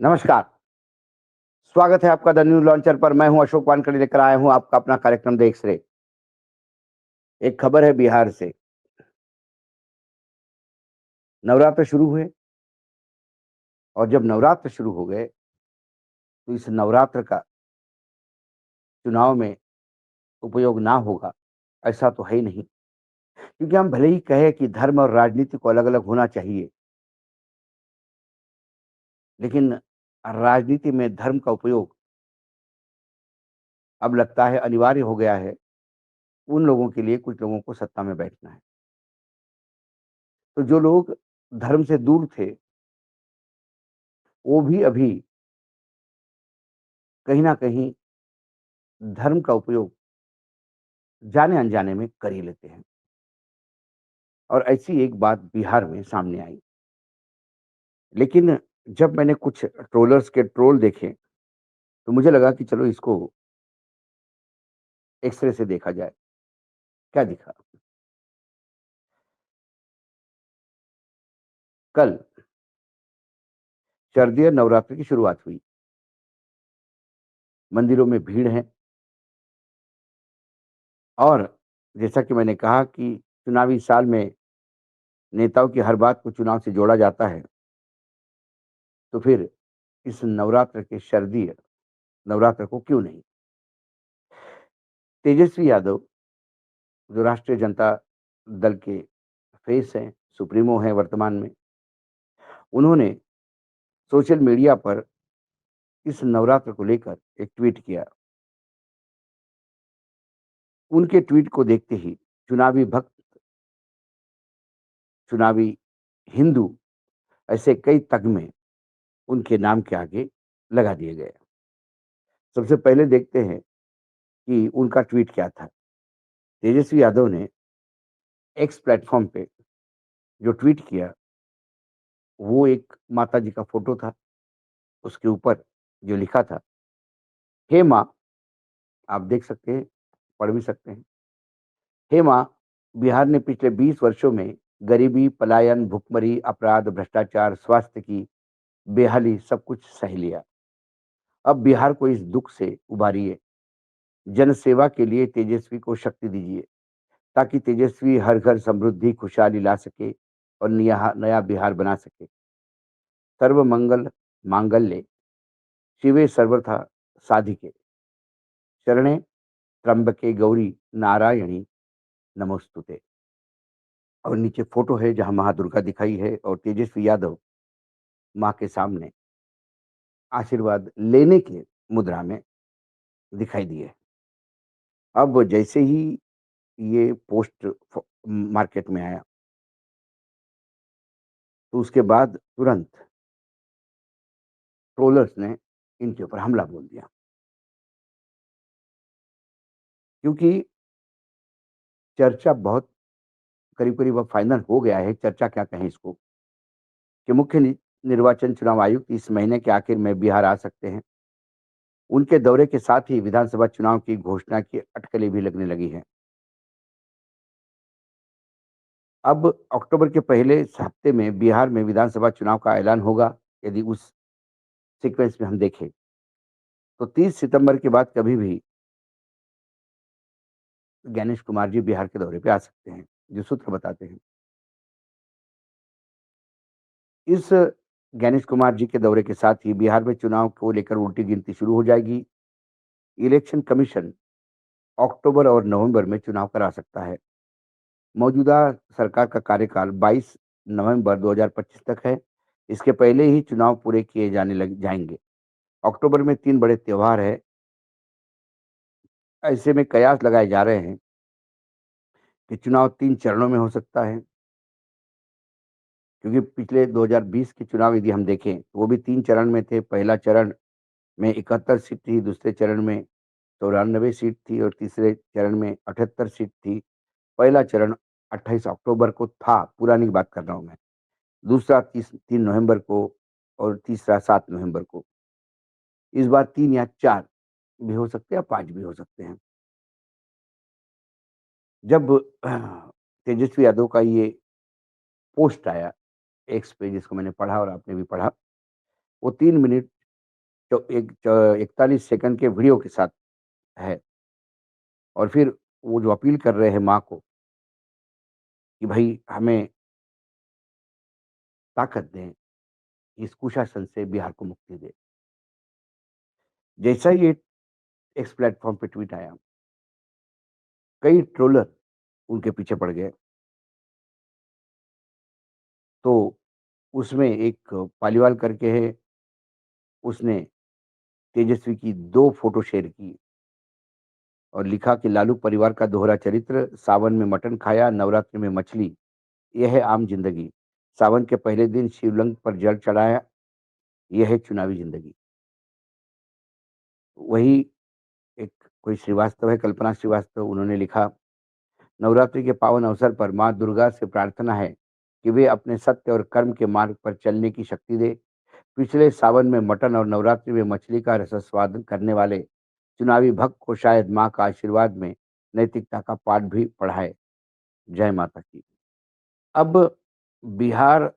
नमस्कार, स्वागत है आपका द न्यू लॉन्चर पर। मैं हूं अशोक वानखड़े, लेकर आया हूं आपका अपना कार्यक्रम द एक्स-रे। एक खबर है बिहार से। नवरात्र शुरू हुए और जब नवरात्र शुरू हो गए, तो इस नवरात्र का चुनाव में उपयोग ना होगा, ऐसा तो है ही नहीं। क्योंकि हम भले ही कहें कि धर्म और राजनीति को अलग-अलग होना चाहिए, लेकिन राजनीति में धर्म का उपयोग अब लगता है अनिवार्य हो गया है, उन लोगों के लिए कुछ लोगों को सत्ता में बैठना है। तो जो लोग धर्म से दूर थे, वो भी अभी कहीं न कहीं धर्म का उपयोग जाने-अनजाने में कर ही लेते हैं। और ऐसी एक बात बिहार में सामने आई। लेकिन जब मैंने कुछ ट्रोलर्स के ट्रोल देखे, तो मुझे लगा कि चलो इसको एक्स-रे से देखा जाए। क्या दिखा? कल शारदीय नवरात्र की शुरुआत हुई। मंदिरों में भीड़ है और जैसा कि मैंने कहा कि चुनावी साल में नेताओं की हर बात को चुनाव से जोड़ा जाता है, तो फिर इस नवरात्र के शारदीय नवरात्र को क्यों नहीं? तेजस्वी यादव, जो राष्ट्रीय जनता दल के फेस हैं, सुप्रीमो हैं वर्तमान में, उन्होंने सोशल मीडिया पर इस नवरात्र को लेकर एक ट्वीट किया। उनके ट्वीट को देखते ही चुनावी भक्त, चुनावी हिंदू, ऐसे कई तगमे उनके नाम के आगे लगा दिए गए। सबसे पहले देखते हैं कि उनका ट्वीट क्या था। तेजस्वी यादव ने एक्स प्लेटफ़ॉर्म पे जो ट्वीट किया, वो एक माताजी का फ़ोटो था। उसके ऊपर जो लिखा था, "हे माँ", आप देख सकते हैं, पढ़ भी सकते हैं। "हे माँ, बिहार ने पिछले 20 वर्षों में गरीबी, पलायन, भुखमरी, अपराध, भ्रष्टाचार, स्वास्थ्य की बेहाली सब कुछ सह लिया। अब बिहार को इस दुःख से उबारिए। जनसेवा के लिए तेजस्वी को शक्ति दीजिए, ताकि तेजस्वी हर घर समृद्धि, खुशहाली ला सके और निया नया बिहार बना सके। सर्वमंगल मांगल्ये शिवे सर्वथा साधिके, शरणे त्र्यंबके गौरी नारायणी नमोस्तुते"। और नीचे फ़ोटो है जहाँ माँ दुर्गा दिखाई है और तेजस्वी यादव माँ के सामने आशीर्वाद लेने की मुद्रा में दिखाई दिए। अब जैसे ही ये पोस्ट मार्केट में आया, तो उसके बाद तुरंत ट्रोलर्स ने इनके ऊपर हमला बोल दिया। क्योंकि चर्चा बहुत करीब-करीब अब फाइनल हो गया है, चर्चा क्या कहें इसको, कि मुख्य निर्वाचन चुनाव आयुक्त इस महीने के आखिर में बिहार आ सकते हैं। उनके दौरे के साथ ही विधानसभा चुनाव की घोषणा की अटकलें भी लगने लगी हैं। अब अक्टूबर के पहले हफ्ते में बिहार में विधानसभा चुनाव का ऐलान होगा, यदि उस सीक्वेंस में हम देखें, तो 30 सितंबर के बाद कभी भी गणेश कुमार जी बिहार के दौरे पे आ सकते हैं, जो सूत्र बताते हैं। इस गणेश कुमार जी के दौरे के साथ ही बिहार में चुनाव को लेकर उल्टी गिनती शुरू हो जाएगी। इलेक्शन कमीशन अक्टूबर और नवंबर में चुनाव करा सकता है। मौजूदा सरकार का कार्यकाल 22 नवंबर 2025 तक है। इसके पहले ही चुनाव पूरे किए जाने लग जाएँगे। अक्टूबर में 3 बड़े त्योहार हैं। ऐसे में कयास लगाए जा रहे हैं कि चुनाव 3 चरणों में हो सकता है, क्योंकि पिछले 2020 के चुनाव यदि हम देखें, तो वो भी 3 चरण में थे। पहला चरण में 71 सीट थी, दूसरे चरण में 94 सीट थी और तीसरे चरण में 78 सीट थी। पहला चरण 28 अक्टूबर को था, पुरानी बात कर रहा हूँ मैं। दूसरा 3 नवंबर को और तीसरा 7 नवंबर को। इस बार 3 या 4 भी हो सकते हैं या 5 भी हो सकते हैं। जब तेजस्वी यादव का ये पोस्ट आया एक्स पे, जिसको मैंने पढ़ा और आपने भी पढ़ा, वो 3 मिनट तो 41 सेकंड के वीडियो के साथ है और फिर वो जो अपील कर रहे हैं माँ को कि भई हमें ताकत दें, इस कुशासन से बिहार को मुक्ति दें। जैसा ही ये एक्स प्लेटफ़ॉर्म पे ट्वीट आया, कई ट्रोलर उनके पीछे पड़ गए। तो उसमें एक पालीवाल करके है, उसने तेजस्वी की 2 फ़ोटो शेयर की और लिखा कि लालू परिवार का दोहरा चरित्र, सावन में मटन खाया, नवरात्रि में मछली, ये है आम ज़िंदगी। सावन के पहले दिन शिवलिंग पर जल चढ़ाया, ये है चुनावी ज़िंदगी। वही एक कोई श्रीवास्तव है, कल्पना श्रीवास्तव, उन्होंने लिखा, नवरात्रि के पावन अवसर पर माँ दुर्गा से प्रार्थना है कि वे अपने सत्य और कर्म के मार्ग पर चलने की शक्ति दे। पिछले सावन में मटन और नवरात्रि में मछली का रसास्वादन करने वाले चुनावी भक्त को शायद माँ का आशीर्वाद में नैतिकता का पाठ भी पढ़ाए। जय माता की। अब बिहार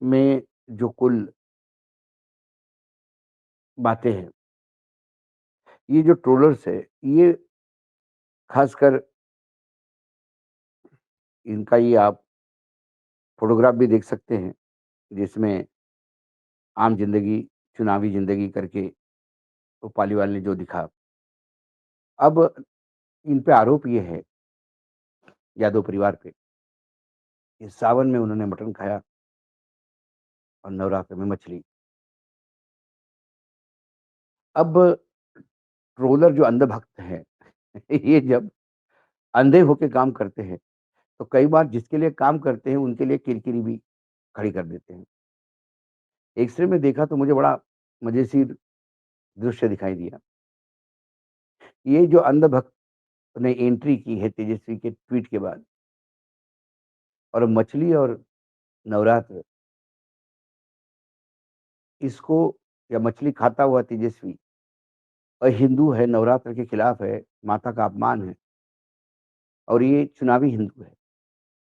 में जो कुल बातें हैं, ये जो ट्रोलर्स है, ये खासकर इनका ये आप फ़ोटोग्राफ भी देख सकते हैं, जिसमें आम ज़िंदगी, चुनावी ज़िंदगी करके वो पालीवाल ने जो दिखा। अब इन पे आरोप ये है, यादव परिवार पे, कि सावन में उन्होंने मटन खाया और नवरात्र में मछली। अब ट्रोलर जो अंधभक्त हैं, ये जब अंधे होके काम करते हैं, तो कई बार जिसके लिए काम करते हैं, उनके लिए किरकिरी भी खड़ी कर देते हैं। एक्स-रे में देखा तो मुझे बड़ा मज़ेसीर दृश्य दिखाई दिया। ये जो अंधभक्त ने एंट्री की है तेजस्वी के ट्वीट के बाद और मछली और नवरात्र, इसको या मछली खाता हुआ तेजस्वी अहिंदू है, नवरात्र के खिलाफ है, माता का अपमान है और ये चुनावी हिंदू है।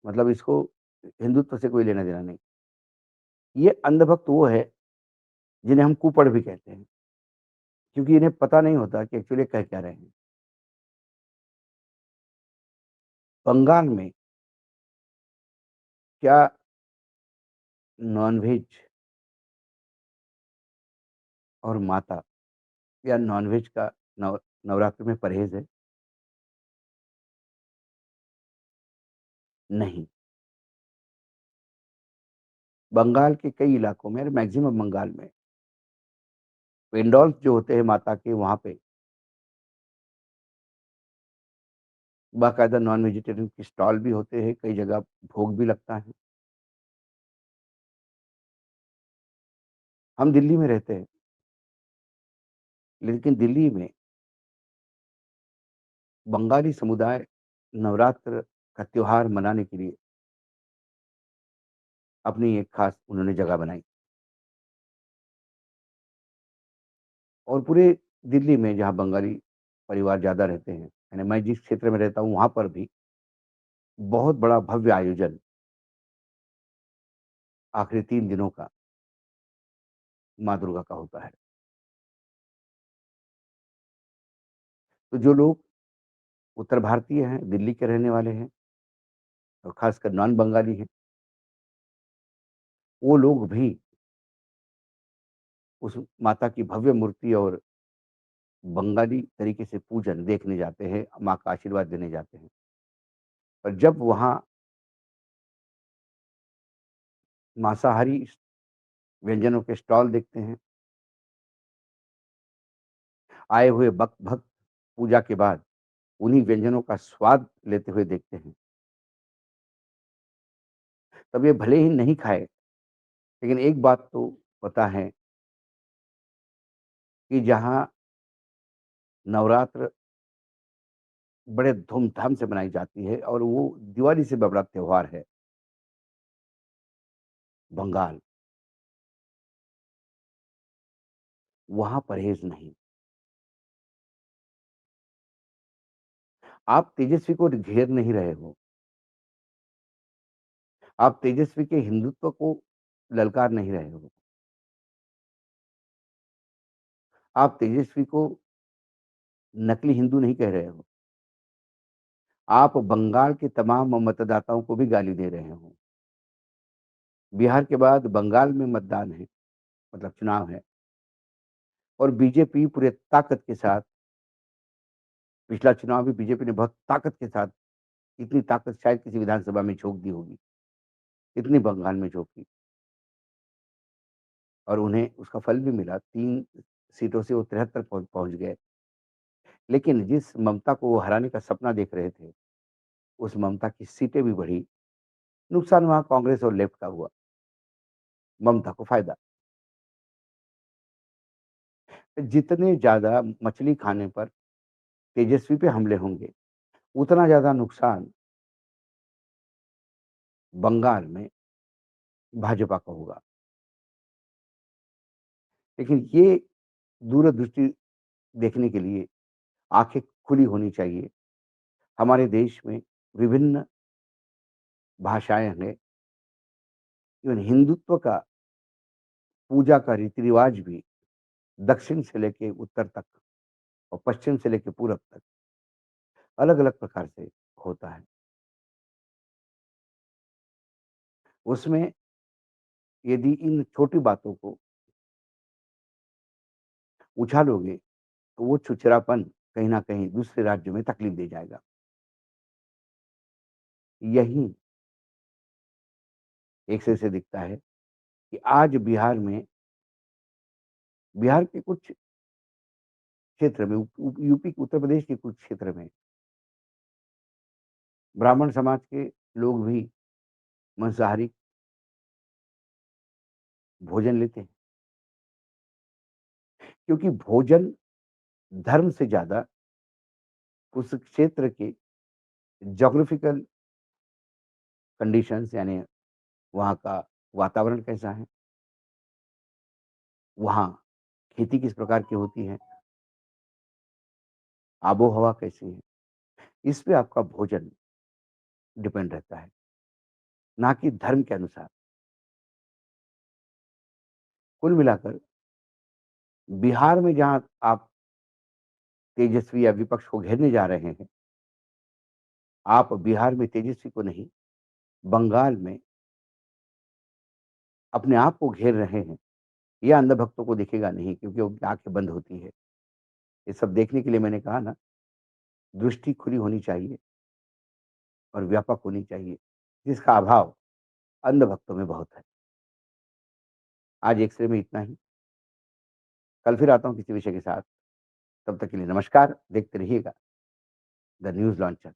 मतलब इसको हिंदुत्व से कोई लेना-देना नहीं। ये अंधभक्त वो है, जिन्हें हम कुपड़ भी कहते हैं, क्योंकि इन्हें पता नहीं होता कि एक्चुअली कह क्या रहे हैं। बंगाल में क्या नॉन-वेज और माता या नॉन-वेज का नवरात्र में परहेज़ है? नहीं। बंगाल के कई इलाकों में, मैक्सिमम बंगाल में, पेंडॉल्स जो होते हैं माता के, वहाँ पे बाकायदा नॉन वेजिटेरियन के स्टॉल भी होते हैं, कई जगह भोग भी लगता है। हम दिल्ली में रहते हैं, लेकिन दिल्ली में बंगाली समुदाय नवरात्र का त्योहार मनाने के लिए अपनी एक खास उन्होंने जगह बनाई और पूरे दिल्ली में जहाँ बंगाली परिवार ज़्यादा रहते हैं, यानी मैं जिस क्षेत्र में रहता हूँ, वहाँ पर भी बहुत बड़ा भव्य आयोजन आखिरी 3 दिनों का माँ दुर्गा का होता है। तो जो लोग उत्तर भारतीय हैं, दिल्ली के रहने वाले हैं और खासकर नॉन बंगाली हैं, वो लोग भी उस माता की भव्य मूर्ति और बंगाली तरीके से पूजन देखने जाते हैं, माँ का आशीर्वाद देने जाते हैं। और जब वहाँ मांसाहारी व्यंजनों के स्टॉल देखते हैं, आए हुए भक्त पूजा के बाद उन्हीं व्यंजनों का स्वाद लेते हुए देखते हैं, तब ये भले ही नहीं खाए, लेकिन एक बात तो पता है कि जहाँ नवरात्र बड़े धूमधाम से मनाई जाती है और वो दिवाली से भी बड़ा त्योहार है, बंगाल, वहाँ परहेज़ नहीं। आप तेजस्वी को घेर नहीं रहे हो, आप तेजस्वी के हिंदुत्व को ललकार नहीं रहे हो। आप तेजस्वी को नकली हिंदू नहीं कह रहे हो। आप बंगाल के तमाम मतदाताओं को भी गाली दे रहे हो। बिहार के बाद बंगाल में मतदान है, मतलब चुनाव है और बीजेपी पूरे ताकत के साथ पिछला चुनाव भी बीजेपी ने बहुत ताकत के साथ इतनी ताकत शायद किसी विधानसभा में झोंक दी होगी, इतनी बंगाल में झोंकी और उन्हें उसका फल भी मिला। 3 सीटों से वो 73 पहुँच गए। लेकिन जिस ममता को वो हराने का सपना देख रहे थे, उस ममता की सीटें भी बढ़ी। नुकसान वहाँ कांग्रेस और लेफ्ट का हुआ, ममता को फ़ायदा। जितने ज़्यादा मछली खाने पर तेजस्वी पे हमले होंगे, उतना ज़्यादा नुकसान बंगाल में भाजपा का होगा। लेकिन ये दूरदृष्टि देखने के लिए आँखें खुली होनी चाहिए। हमारे देश में विभिन्न भाषाएँ हैं, इवन हिंदुत्व का पूजा का रीति-रिवाज भी दक्षिण से लेके उत्तर तक और पश्चिम से लेके पूरब तक अलग-अलग प्रकार से होता है। उसमें यदि इन छोटी बातों को उछालोगे, तो वो छुछरापन कहीं न कहीं दूसरे राज्यों में तकलीफ दे जाएगा। यही एक से दिखता है कि आज बिहार के कुछ क्षेत्र में यूपी उत्तर प्रदेश के कुछ क्षेत्र में ब्राह्मण समाज के लोग भी मांसाहारी भोजन लेते हैं। क्योंकि भोजन धर्म से ज़्यादा उस क्षेत्र के ज्योग्राफिकल कंडीशंस यानी वहाँ का वातावरण कैसा है, वहाँ खेती किस प्रकार की होती है, आबो-हवा कैसी है, इस पे आपका भोजन डिपेंड रहता है, ना कि धर्म के अनुसार। कुल मिलाकर बिहार में जहाँ आप तेजस्वी या विपक्ष को घेरने जा रहे हैं, आप बिहार में तेजस्वी को नहीं, बंगाल में अपने आप को घेर रहे हैं। ये अंधभक्तों को दिखेगा नहीं क्योंकि उनकी आँखें बंद होती है। ये सब देखने के लिए मैंने कहा ना, दृष्टि खुली होनी चाहिए और व्यापक होनी चाहिए, जिसका अभाव अंधभक्तों में बहुत है। आज एक्स-रे में इतना ही। कल फिर आता हूँ किसी विषय के साथ। तब तक के लिए नमस्कार। देखते रहिएगा द न्यूज़ लॉन्चर।